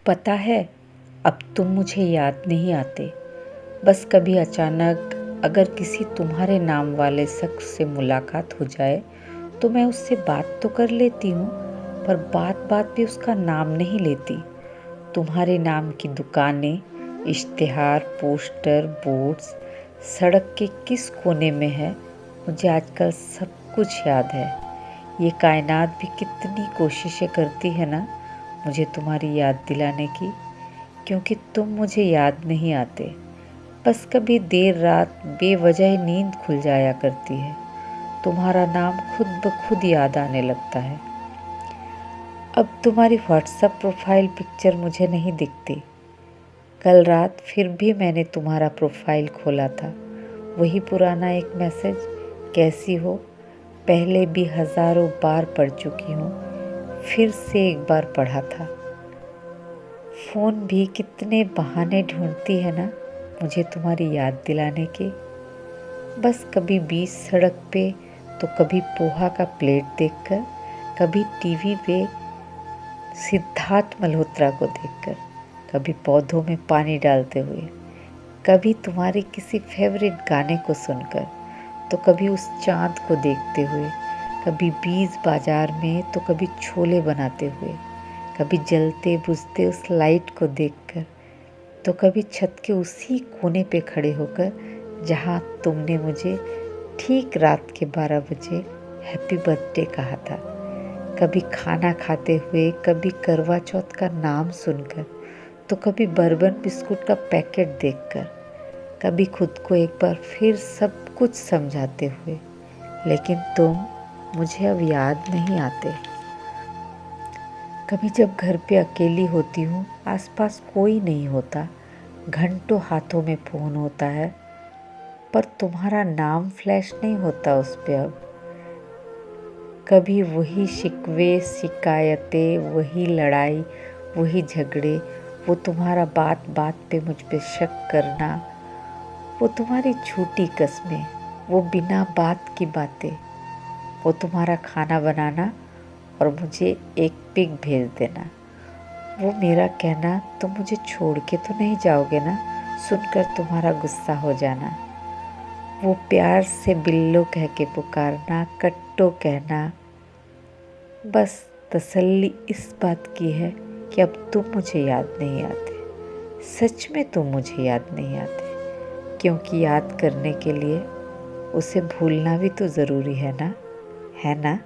पता है, अब तुम मुझे याद नहीं आते। बस कभी अचानक अगर किसी तुम्हारे नाम वाले शख्स से मुलाकात हो जाए तो मैं उससे बात तो कर लेती हूँ, पर बात बात पे उसका नाम नहीं लेती। तुम्हारे नाम की दुकानें, इश्तिहार, पोस्टर, बोर्ड्स सड़क के किस कोने में है, मुझे आजकल सब कुछ याद है। ये कायनात भी कितनी कोशिशें करती है ना मुझे तुम्हारी याद दिलाने की, क्योंकि तुम मुझे याद नहीं आते। बस कभी देर रात बेवजह ही नींद खुल जाया करती है, तुम्हारा नाम खुद ब खुद याद आने लगता है। अब तुम्हारी व्हाट्सएप प्रोफाइल पिक्चर मुझे नहीं दिखती। कल रात फिर भी मैंने तुम्हारा प्रोफाइल खोला था, वही पुराना एक मैसेज, कैसी हो, पहले भी हजारों बार पढ़ चुकी हूँ, फिर से एक बार पढ़ा था। फ़ोन भी कितने बहाने ढूंढती है ना मुझे तुम्हारी याद दिलाने के। बस कभी बीच सड़क पे तो कभी पोहा का प्लेट देखकर, कभी टीवी पे सिद्धार्थ मल्होत्रा को देखकर, कभी पौधों में पानी डालते हुए, कभी तुम्हारे किसी फेवरेट गाने को सुनकर, तो कभी उस चाँद को देखते हुए, कभी बीज बाजार में तो कभी छोले बनाते हुए, कभी जलते बुझते उस लाइट को देखकर, तो कभी छत के उसी कोने पे खड़े होकर जहाँ तुमने मुझे ठीक रात के 12 बजे हैप्पी बर्थडे कहा था। कभी खाना खाते हुए, कभी करवा चौथ का नाम सुनकर, तो कभी बर्बन बिस्कुट का पैकेट देखकर, कभी खुद को एक बार फिर सब कुछ समझाते हुए। लेकिन तुम मुझे अब याद नहीं आते। कभी जब घर पे अकेली होती हूँ, आसपास कोई नहीं होता, घंटों हाथों में फ़ोन होता है, पर तुम्हारा नाम फ्लैश नहीं होता उस पे अब। कभी वही शिकवे शिकायतें, वही लड़ाई, वही झगड़े, वो तुम्हारा बात बात पे मुझ पे शक करना, वो तुम्हारी झूठी कस्में, वो बिना बात की बातें, वो तुम्हारा खाना बनाना और मुझे एक पिक भेज देना, वो मेरा कहना तुम मुझे छोड़ के तो नहीं जाओगे ना, सुनकर तुम्हारा गुस्सा हो जाना, वो प्यार से बिल्लो कह के पुकारना, कट्टो कहना। बस तसल्ली इस बात की है कि अब तुम मुझे याद नहीं आते। सच में तुम मुझे याद नहीं आते, क्योंकि याद करने के लिए उसे भूलना भी तो ज़रूरी है ना, है ना।